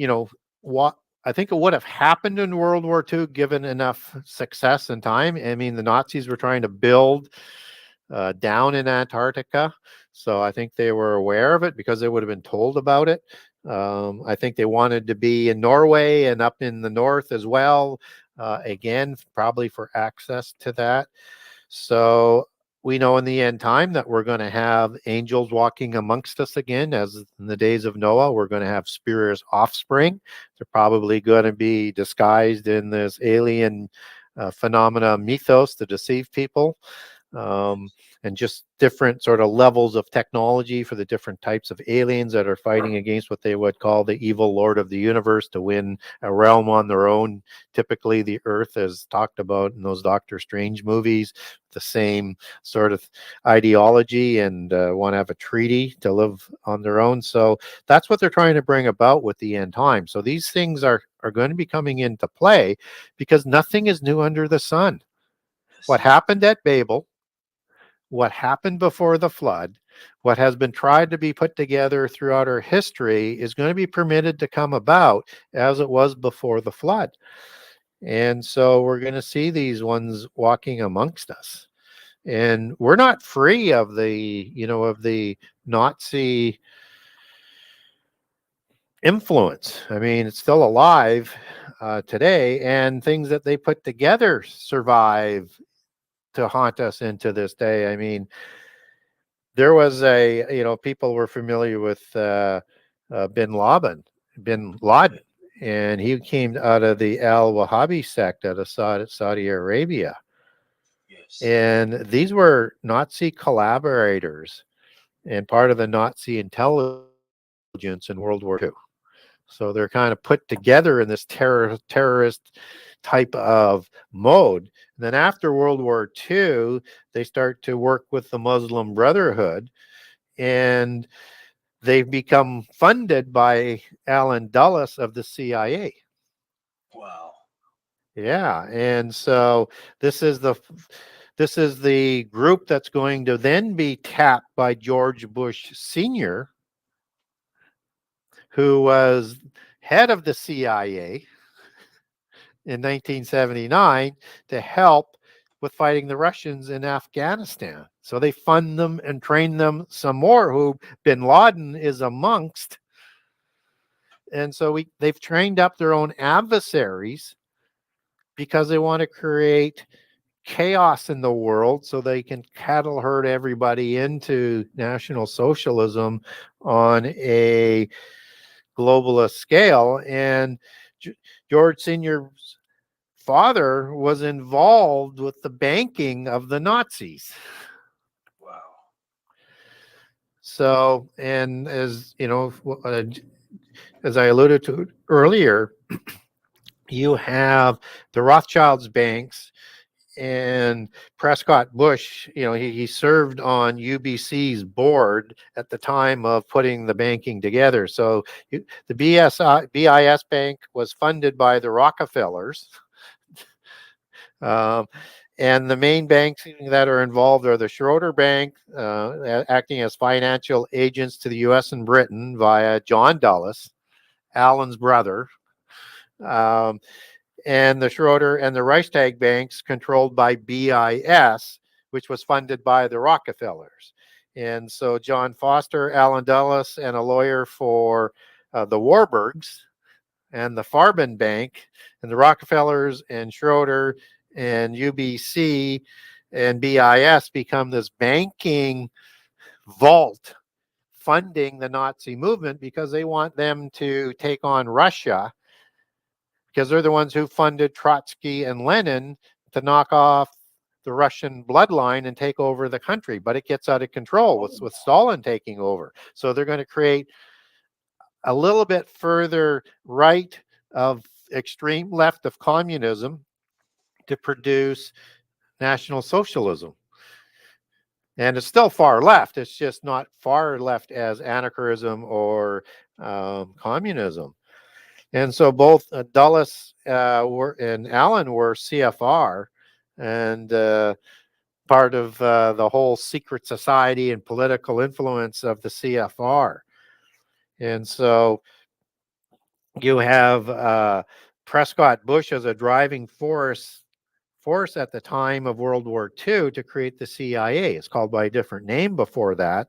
what I think it would have happened in World War II given enough success and time. I mean, the Nazis were trying to build down in Antarctica. So I think they were aware of it because they would have been told about it. I think they wanted to be in Norway and up in the north as well. Again, probably for access to that. So we know in the end time that we're going to have angels walking amongst us again, as in the days of Noah. We're going to have spiritual offspring. They're probably going to be disguised in this alien phenomena mythos to deceive people, and just different sort of levels of technology for the different types of aliens that are fighting against what they would call the evil lord of the universe to win a realm on their own. Typically, the Earth, as talked about in those Doctor Strange movies, the same sort of ideology, and want to have a treaty to live on their own. So that's what they're trying to bring about with the end time. So these things are going to be coming into play because nothing is new under the sun. What happened at Babel, what happened before the flood, what has been tried to be put together throughout our history is going to be permitted to come about as it was before the flood. And so we're going to see these ones walking amongst us. And we're not free of the Nazi influence. I mean, it's still alive today, and things that they put together survive to haunt us into this day. I mean, there was people were familiar with bin Laden, and he came out of the Al Wahhabi sect out of Saudi Arabia. Yes. And these were Nazi collaborators and part of the Nazi intelligence in World War II. So they're kind of put together in this terrorist type of mode. And then after World War II, they start to work with the Muslim Brotherhood, and they've become funded by Alan Dulles of the CIA. Wow. Yeah, and so this is the this is the group that's going to then be tapped by George Bush Sr., who was head of the CIA in 1979, to help with fighting the Russians in Afghanistan. So they fund them and train them some more, who bin Laden is amongst. And so they've trained up their own adversaries because they want to create chaos in the world so they can cattle herd everybody into National Socialism on a globalist scale. And George Sr.'s father was involved with the banking of the Nazis. Wow. So, and as you know, as I alluded to earlier, you have the Rothschilds banks, and Prescott Bush, he served on UBC's board at the time of putting the banking together. So the BIS Bank was funded by the Rockefellers. And the main banks that are involved are the Schroeder Bank, acting as financial agents to the US and Britain via John Dulles, Allen's brother. And the Schroeder and the Reichstag banks controlled by BIS, which was funded by the Rockefellers. And so John Foster, Allen Dulles, and a lawyer for the Warburgs and the Farben Bank, and the Rockefellers and Schroeder and UBC and BIS become this banking vault funding the Nazi movement because they want them to take on Russia, because they're the ones who funded Trotsky and Lenin to knock off the Russian bloodline and take over the country. But it gets out of control with Stalin taking over. So they're going to create a little bit further right of extreme left of communism to produce National Socialism. And it's still far left. It's just not far left as anarchism or communism. And so both Dulles and Allen were CFR, and part of the whole secret society and political influence of the CFR. And so you have Prescott Bush as a driving force at the time of World War II to create the CIA. It's called by a different name before that.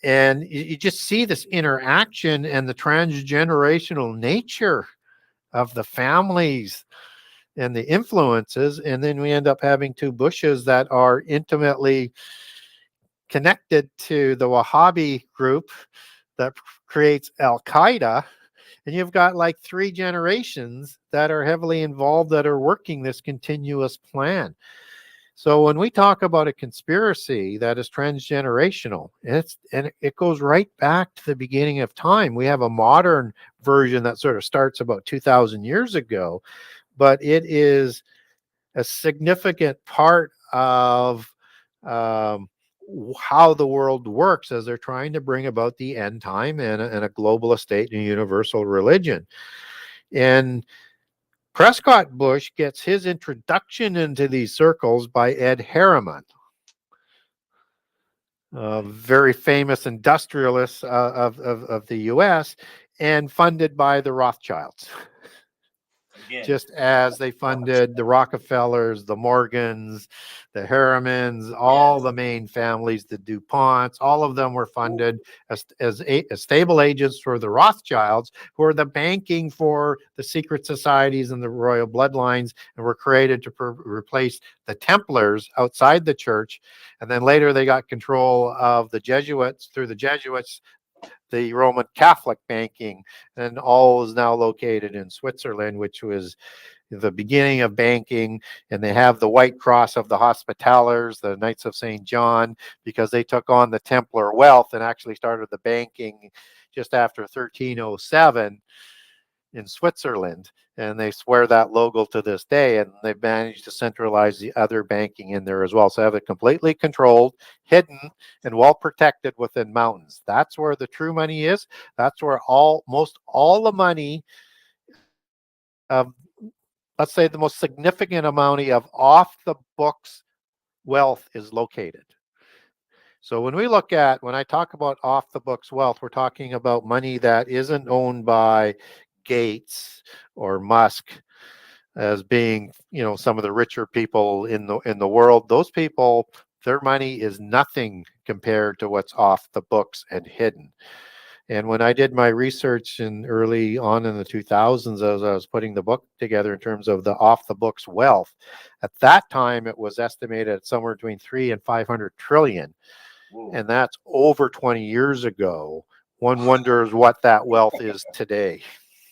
And you just see this interaction and the transgenerational nature of the families and the influences. And then we end up having two Bushes that are intimately connected to the Wahhabi group that creates Al-Qaeda. And you've got like 3 generations that are heavily involved that are working this continuous plan. So when we talk about a conspiracy that is transgenerational, it goes right back to the beginning of time. We have a modern version that sort of starts about 2,000 years ago, but it is a significant part of how the world works as they're trying to bring about the end time and a global state and a universal religion. And Prescott Bush gets his introduction into these circles by Ed Harriman, a very famous industrialist of the U.S. and funded by the Rothschilds. Again, just as they funded the Rockefellers, the Morgans, the Harrimans, all the main families, the DuPonts, all of them were funded as stable agents for the Rothschilds, who are the banking for the secret societies and the royal bloodlines, and were created to replace the Templars outside the church. And then later they got control of the Jesuits, through the Jesuits, the Roman Catholic banking, and all is now located in Switzerland, which was the beginning of banking. And they have the White Cross of the Hospitallers, the Knights of St. John, because they took on the Templar wealth and actually started the banking just after 1307 in Switzerland. And they swear that logo to this day, and they've managed to centralize the other banking in there as well. So have it completely controlled, hidden, and well protected within mountains. That's where the true money is. That's where almost all the money of, let's say, the most significant amount of off the books wealth is located. So when I talk about off the books wealth, we're talking about money that isn't owned by Gates or Musk as being, some of the richer people in the world. Those people, their money is nothing compared to what's off the books and hidden. And when I did my research in early on in the 2000s, as I was putting the book together in terms of the off the books wealth, at that time it was estimated at somewhere between 3 and 500 trillion. Whoa. And that's over 20 years ago. One wonders what that wealth is today.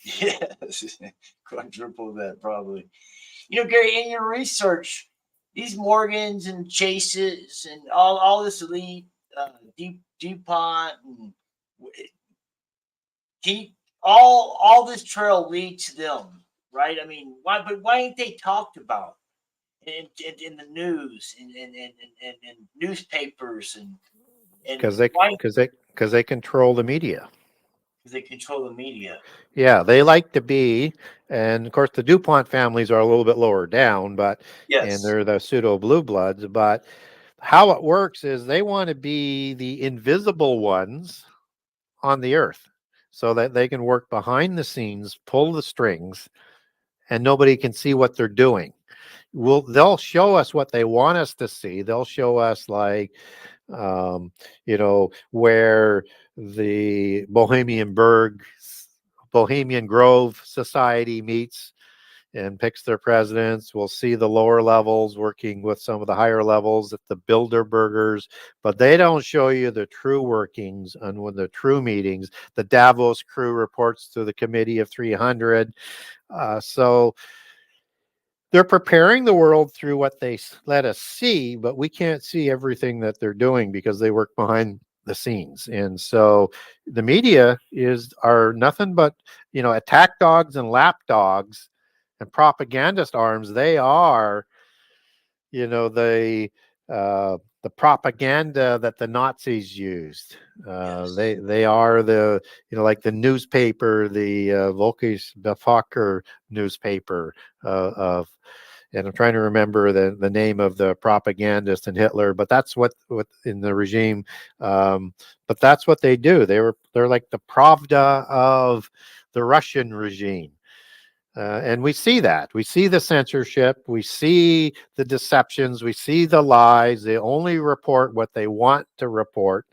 Yes, quadruple that probably. Gary, in your research, these Morgans and Chases and all this elite, DuPont, and all this trail leads to them, right? I mean, why? But why ain't they talked about in the news, in newspapers, and Because they why? because they control the media. Because they control the media. Yeah, they like to be, and of course the DuPont families are a little bit lower down, and Yes. they're the pseudo blue bloods. But how it works is they want to be the invisible ones on the earth, so that they can work behind the scenes, pull the strings, and nobody can see what they're doing. They'll show us what they want us to see. They'll show us, like, where the Bohemian Grove Society meets and picks their presidents. We'll see the lower levels working with some of the higher levels at the Bilderbergers, but they don't show you the true workings and when the true meetings. The Davos crew reports to the Committee of 300. So they're preparing the world through what they let us see, but we can't see everything that they're doing because they work behind the scenes. And so the media are nothing but, attack dogs and lap dogs and propagandist arms. They are, the propaganda that the Nazis used. Yes. They are the, like the newspaper, the Volkes Befokker newspaper of, and I'm trying to remember the name of the propagandist in Hitler, but that's what in the regime. But that's what they do. They're like the Pravda of the Russian regime. And we see that. We see the censorship. We see the deceptions. We see the lies. They only report what they want to report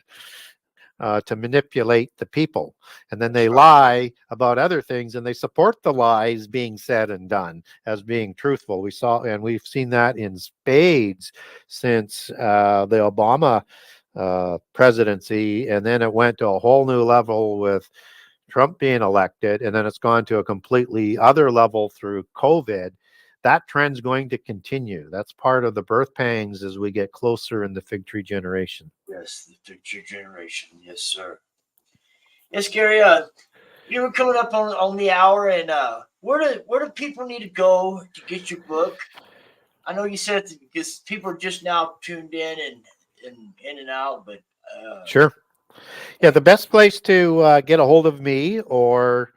to manipulate the people. And then they lie about other things, and they support the lies being said and done as being truthful. We've seen that in spades since the Obama presidency. And then it went to a whole new level with Trump being elected, and then it's gone to a completely other level through COVID. That trend's going to continue. That's part of the birth pangs as we get closer in the fig tree generation. Yes, the future generation. Yes, sir. Yes, Gary. You were coming up on the hour, and where do people need to go to get your book? I know you said because people are just now tuned and in and out, but Sure. Yeah, the best place to get a hold of me or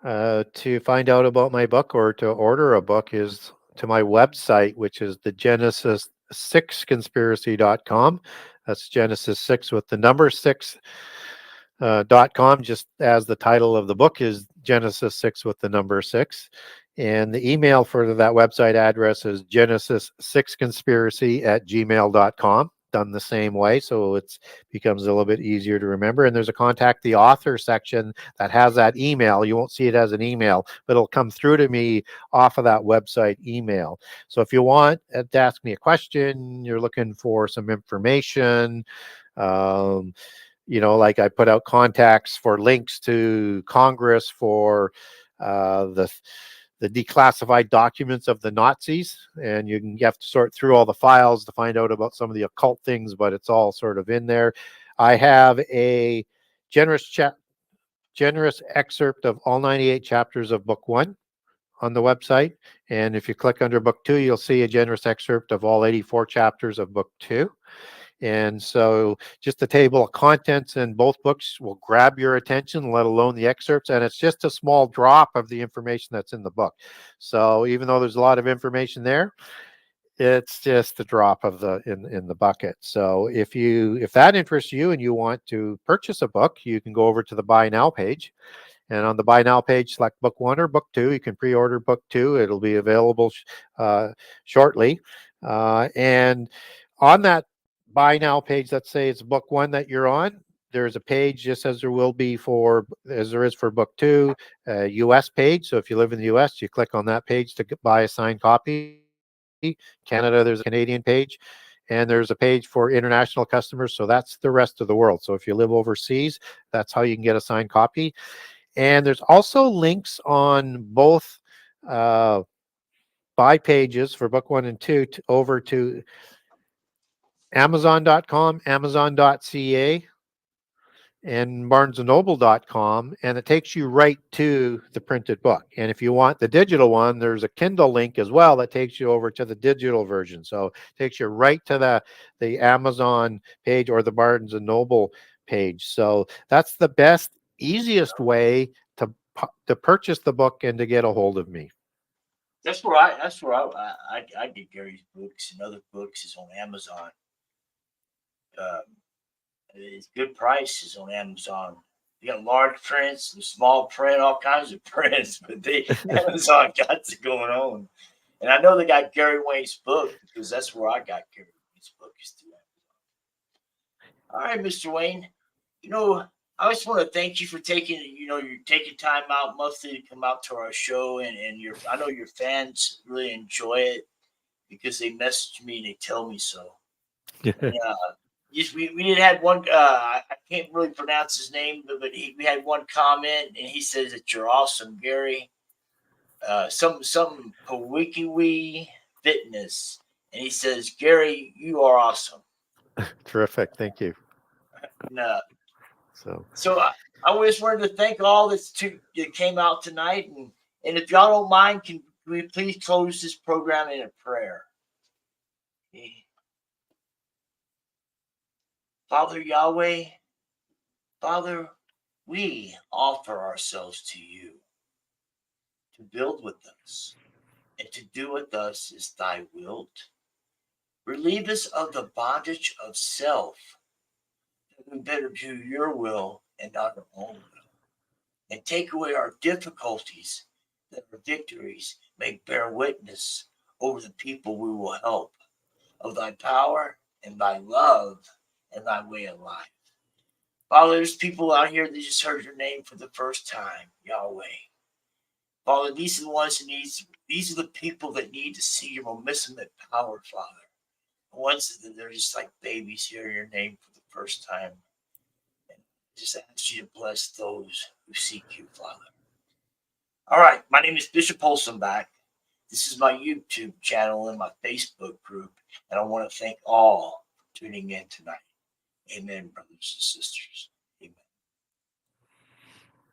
to find out about my book or to order a book is to my website, which is the Genesis6conspiracy.com. That's Genesis 6 with the number 6 .com, just as the title of the book is Genesis 6 with the number 6. And the email for that website address is genesis6conspiracy@gmail.com. Done the same way, so it becomes a little bit easier to remember. And there's a contact the author section that has that email. You won't see it as an email, but it'll come through to me off of that website email. So if you want to ask me a question, you're looking for some information, like I put out contacts for links to Congress for the declassified documents of the Nazis, and you have to sort through all the files to find out about some of the occult things, but it's all sort of in there. I have a generous excerpt of all 98 chapters of book 1 on the website, and if you click under book 2, you'll see a generous excerpt of all 84 chapters of book 2. And so just the table of contents in both books will grab your attention, let alone the excerpts. And it's just a small drop of the information that's in the book. So even though there's a lot of information there, it's just a drop of in the bucket. So if that interests you and you want to purchase a book, you can go over to the Buy Now page And on the buy now page, select book 1 or book 2. You can pre-order book 2. It'll be available shortly. And on that buy now page, let's say it's book 1 that you're on, there's a page just as there will be as there is for book 2, US page. So if you live in the US, you click on that page to buy a signed copy. Canada, there's a Canadian page, and there's a page for international customers. So that's the rest of the world. So if you live overseas, that's how you can get a signed copy. And there's also links on both buy pages for book 1 and 2 over to Amazon.com, Amazon.ca, and BarnesandNoble.com, and it takes you right to the printed book. And if you want the digital one, there's a Kindle link as well that takes you over to the digital version. So it takes you right to the Amazon page or the Barnes and Noble page. So that's the best, easiest way to purchase the book and to get a hold of me. That's where I get Gary's books and other books is on Amazon. It's good prices on Amazon. You got large prints, the small print, all kinds of prints, but Amazon got it going on. And I know they got Gary Wayne's book because that's where I got Gary Wayne's book is through Amazon. All right, Mr. Wayne. I just want to thank you for taking, you're taking time out monthly to come out to our show, and I know your fans really enjoy it because they message me and they tell me so. And, yes, we did have one. I can't really pronounce his name, but we had one comment, and he says that you're awesome, Gary. Some Pawikiwi Fitness, and he says, Gary, you are awesome. Terrific, thank you. And, so I just wanted to thank all that came out tonight, and if y'all don't mind, can we please close this program in a prayer? Okay. Father Yahweh, Father, we offer ourselves to you to build with us and to do with us as thy wilt. Relieve us of the bondage of self, that we better do your will and not our own will. And take away our difficulties, that our victories may bear witness over the people we will help of thy power and thy love and thy way of life. Father, there's people out here that just heard your name for the first time, Yahweh. Father, these are the ones these are the people that need to see your momentum power, Father. The ones that they're just like babies hear your name for the first time. And just ask you to bless those who seek you, Father. All right, my name is Bishop Holzenbach. This is my YouTube channel and my Facebook group, and I want to thank all for tuning in tonight. Amen, brothers and sisters.